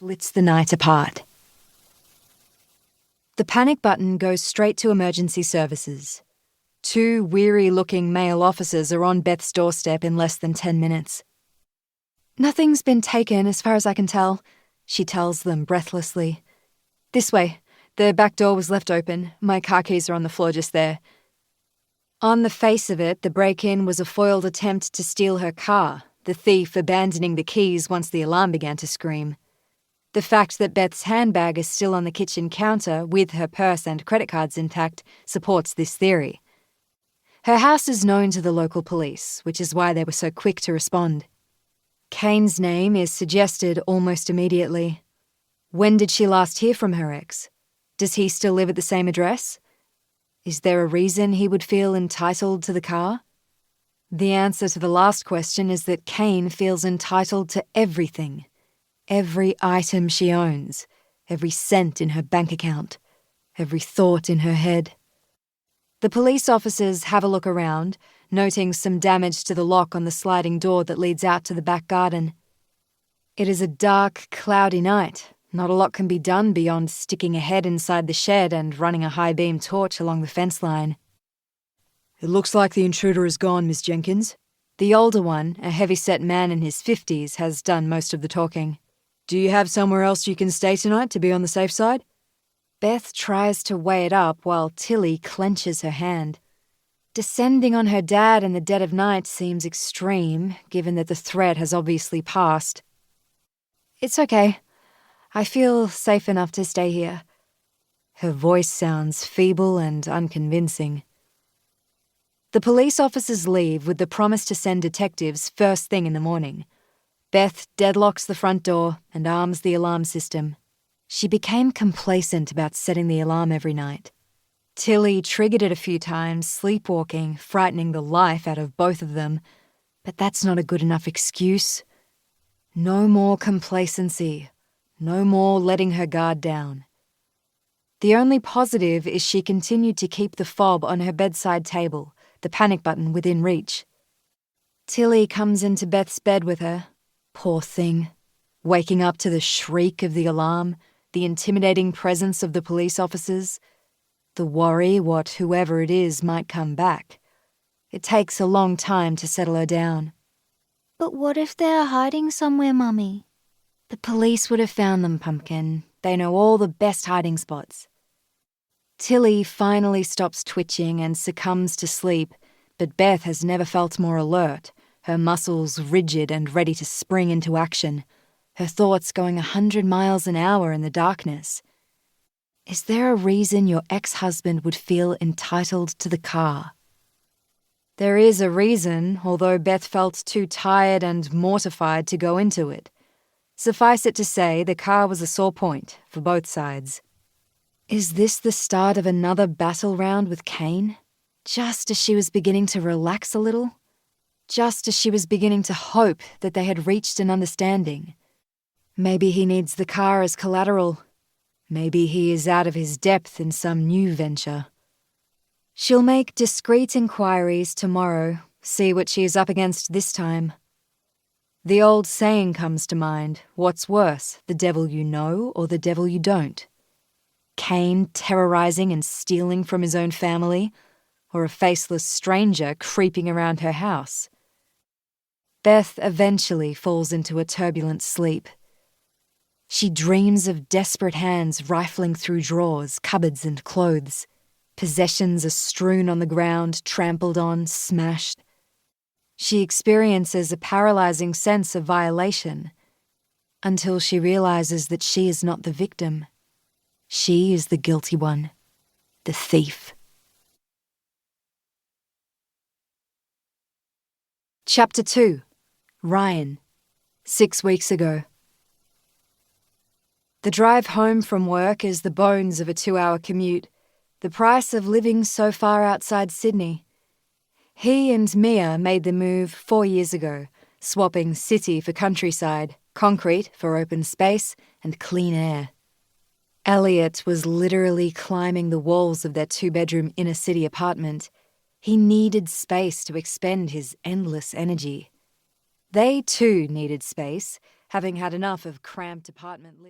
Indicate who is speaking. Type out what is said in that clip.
Speaker 1: splits the night apart. The panic button goes straight to emergency services. 2 weary-looking male officers are on Beth's doorstep in less than 10 minutes. "Nothing's been taken as far as I can tell," she tells them breathlessly. "This way. The back door was left open. My car keys are on the floor just there." On the face of it, the break-in was a foiled attempt to steal her car, the thief abandoning the keys once the alarm began to scream. The fact that Beth's handbag is still on the kitchen counter with her purse and credit cards intact supports this theory. Her house is known to the local police, which is why they were so quick to respond. Kane's name is suggested almost immediately. When did she last hear from her ex? Does he still live at the same address? Is there a reason he would feel entitled to the car? The answer to the last question is that Kane feels entitled to everything. Every item she owns, every cent in her bank account, every thought in her head. The police officers have a look around, noting some damage to the lock on the sliding door that leads out to the back garden. It is a dark, cloudy night. Not a lot can be done beyond sticking a head inside the shed and running a high-beam torch along the fence line. "It looks like the intruder is gone, Miss Jenkins." The older one, a heavy-set man in his 50s, has done most of the talking. "Do you have somewhere else you can stay tonight to be on the safe side?" Beth tries to weigh it up while Tilly clenches her hand. Descending on her dad in the dead of night seems extreme, given that the threat has obviously passed. "It's okay. I feel safe enough to stay here." Her voice sounds feeble and unconvincing. The police officers leave with the promise to send detectives first thing in the morning. Beth deadlocks the front door and arms the alarm system. She became complacent about setting the alarm every night. Tilly triggered it a few times, sleepwalking, frightening the life out of both of them. But that's not a good enough excuse. No more complacency. No more letting her guard down. The only positive is she continued to keep the fob on her bedside table, the panic button within reach. Tilly comes into Beth's bed with her. Poor thing. Waking up to the shriek of the alarm, the intimidating presence of the police officers, the worry what whoever it is might come back. It takes a long time to settle her down.
Speaker 2: "But what if they're hiding somewhere, Mummy?"
Speaker 1: "The police would have found them, Pumpkin. They know all the best hiding spots." Tilly finally stops twitching and succumbs to sleep, but Beth has never felt more alert, her muscles rigid and ready to spring into action, her thoughts going 100 miles an hour in the darkness. Is there a reason your ex-husband would feel entitled to the car? There is a reason, although Beth felt too tired and mortified to go into it. Suffice it to say, the car was a sore point for both sides. Is this the start of another battle round with Kane? Just as she was beginning to relax a little? Just as she was beginning to hope that they had reached an understanding? Maybe he needs the car as collateral. Maybe he is out of his depth in some new venture. She'll make discreet inquiries tomorrow, see what she is up against this time. The old saying comes to mind, what's worse, the devil you know or the devil you don't? Kane terrorizing and stealing from his own family, or a faceless stranger creeping around her house? Beth eventually falls into a turbulent sleep. She dreams of desperate hands rifling through drawers, cupboards and clothes. Possessions are strewn on the ground, trampled on, smashed. She experiences a paralyzing sense of violation until she realizes that she is not the victim. She is the guilty one, the thief. Chapter 2. Ryan. 6 weeks ago. The drive home from work is the bones of a 2-hour commute, the price of living so far outside Sydney. He and Mia made the move 4 years ago, swapping city for countryside, concrete for open space, and clean air. Elliot was literally climbing the walls of their 2-bedroom inner-city apartment. He needed space to expend his endless energy. They too needed space, having had enough of cramped apartment living.